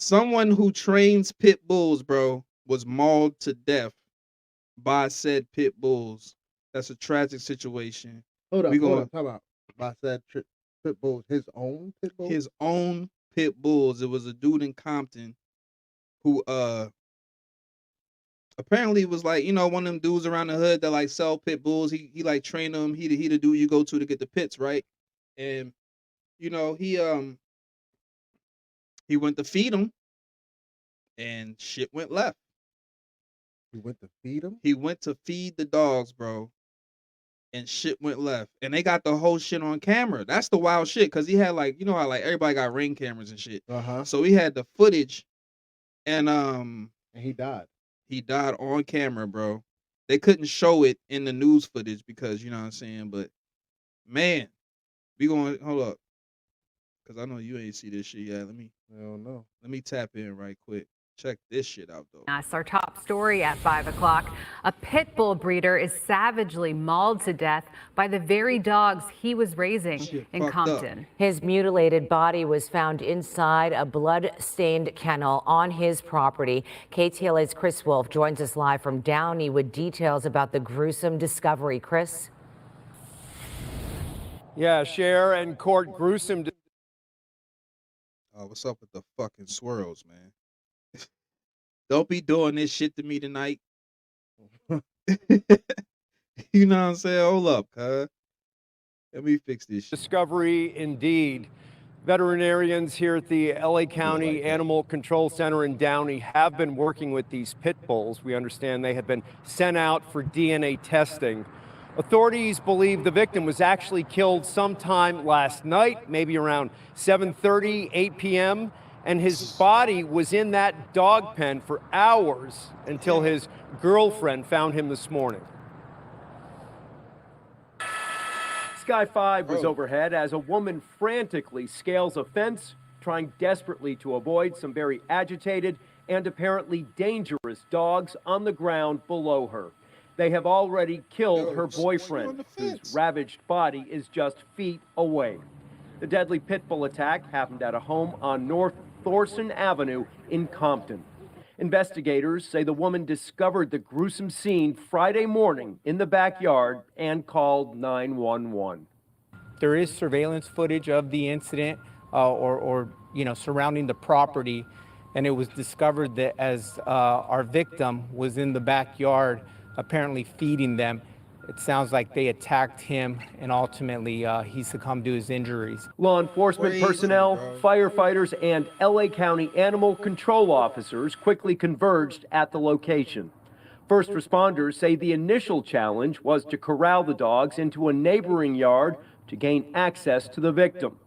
Someone who trains pit bulls, bro, was mauled to death by said pit bulls. That's a tragic situation. Hold We up, hold gonna up, time out. I said pit bull, his own pit bull. his own pit bulls. It was a dude in Compton who apparently was like, one of them dudes around the hood that like sell pit bulls. He like train them. He the dude you go to get the pits, right? And he went to feed them and shit went left. He went to feed him. He went to feed the dogs, bro, and shit went left. And they got the whole shit on camera. That's the wild shit, cause he had like, how like everybody got Ring cameras and shit. So he had the footage, and he died. He died on camera, bro. They couldn't show it in the news footage because you know what I'm saying. But man, we going hold up, cause I know you ain't see this shit yet. I don't know. Let me tap in right quick. Check this shit out, though. That's our top story at 5 o'clock. A pit bull breeder is savagely mauled to death by the very dogs he was raising in Compton. His mutilated body was found inside a blood-stained kennel on his property. KTLA's Chris Wolf joins us live from Downey with details about the gruesome discovery. Chris? Yeah, Cher and court gruesome. What's up with the fucking swirls, man? Don't be doing this shit to me tonight. You know what I'm saying? Hold up, cuz. Let me fix this shit. Discovery indeed. Veterinarians here at the LA County Animal Control Center in Downey have been working with these pit bulls. We understand they have been sent out for DNA testing. Authorities believe the victim was actually killed sometime last night, maybe around 7:30, 8 p.m., and his body was in that dog pen for hours until his girlfriend found him this morning. Sky 5 was overhead as a woman frantically scales a fence, trying desperately to avoid some very agitated and apparently dangerous dogs on the ground below her. They have already killed her boyfriend, whose ravaged body is just feet away. The deadly pit bull attack happened at a home on North Thorson Avenue in Compton. Investigators say the woman discovered the gruesome scene Friday morning in the backyard and called 911. There is surveillance footage of the incident surrounding the property, and it was discovered that as our victim was in the backyard apparently feeding them, it sounds like they attacked him, and ultimately he succumbed to his injuries. Law enforcement personnel, firefighters, and LA County animal control officers quickly converged at the location. First responders say the initial challenge was to corral the dogs into a neighboring yard to gain access to the victim.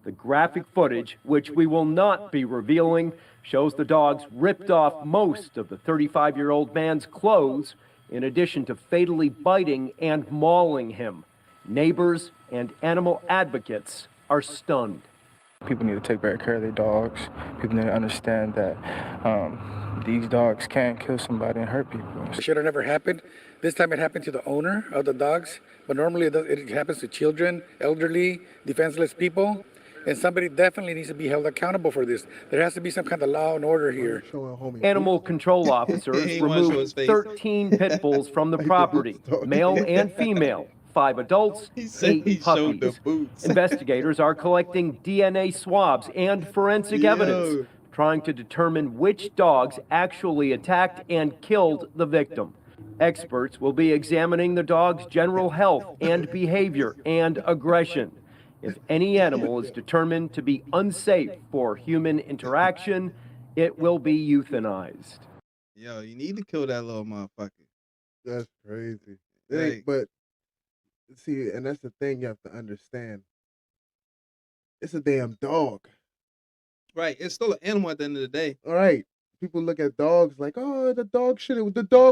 The graphic footage, which we will not be revealing, shows the dogs ripped off most of the 35-year-old man's clothes, in addition to fatally biting and mauling him. Neighbors and animal advocates are stunned. People need to take better care of their dogs. People need to understand that these dogs can kill somebody and hurt people. It should have never happened. This time it happened to the owner of the dogs, but normally it happens to children, elderly, defenseless people. And somebody definitely needs to be held accountable for this. There has to be some kind of law and order here. Animal control officers removed 13 pit bulls from the property, male and female, 5 adults, 8 puppies. Investigators are collecting DNA swabs and forensic evidence, trying to determine which dogs actually attacked and killed the victim. Experts will be examining the dog's general health and behavior and aggression. If any animal is determined to be unsafe for human interaction, it will be euthanized. Yo, you need to kill that little motherfucker. That's crazy. Like, but see, and that's the thing you have to understand. It's a damn dog. Right. It's still an animal at the end of the day. All right. People look at dogs like, oh, the dog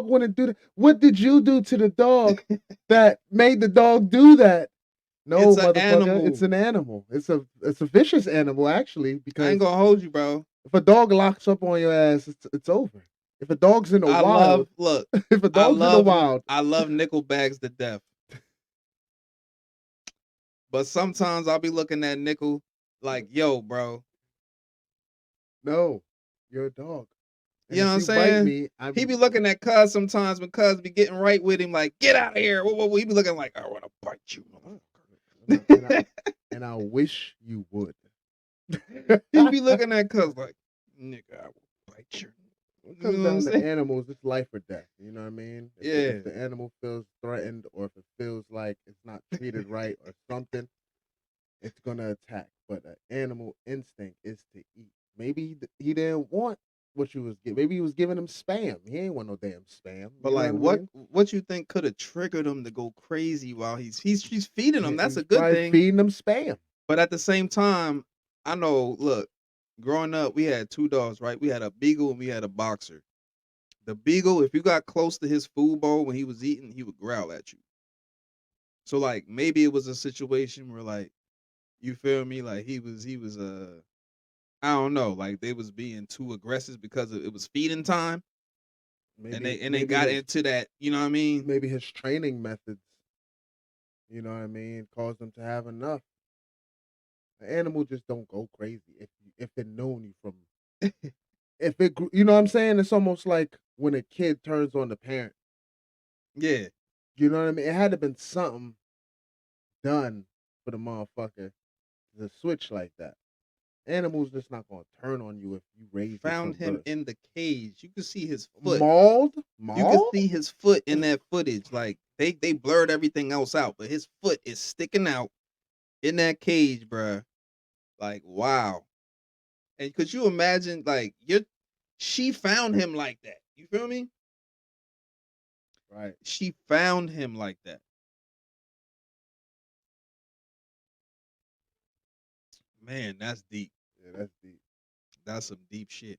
wouldn't do that. What did you do to the dog that made the dog do that? No, It's an motherfucker, animal. it's an animal. It's a vicious animal, actually, I because ain't gonna hold you, bro. if a dog locks up on your ass, it's over. If a dog's in the wild, if a dog's in the wild, I love Nickelbacks to death. But sometimes I'll be looking at Nickel like, yo, bro. no. You're a dog. And You know what I'm if you bite saying? me, He be looking at Cuz sometimes when Cuz be getting right with him, like, get out of here. He be looking like, I want to bite you, motherfucker. and I wish you would. He be looking at Cuz like, nigga, I will bite you. It comes down to animals, it's life or death. You know what I mean? If the animal feels threatened or if it feels like it's not treated right or something, it's gonna attack. But an animal instinct is to eat. Maybe he didn't want what you was giving. Maybe he was giving him spam. He ain't want no damn spam. But like, what you think could have triggered him to go crazy while he's feeding him? That's a good thing. Feeding him spam. But at the same time, I know. Look, growing up, we had 2 dogs, right? We had a beagle and we had a boxer. The beagle, if you got close to his food bowl when he was eating, he would growl at you. So like, maybe it was a situation where like, you feel me? Like he was I don't know, like they was being too aggressive because it was feeding time. Maybe, and they got into that, you know what I mean? Maybe his training methods, you know what I mean, caused him to have enough. The animal just don't go crazy if it known you from if it you know what I'm saying? It's almost like when a kid turns on the parent. Yeah. You know what I mean? It had to been something done for the motherfucker to switch like that. Animals just not gonna turn on you if you raise. Found him in the cage. You could see his foot. Mauled? You could see his foot in that footage. Like they blurred everything else out, but his foot is sticking out in that cage, bruh. Like, wow. And could you imagine, like, she found him like that. You feel me? Right. She found him like that. Man, that's deep. Yeah, that's deep. That's some deep shit.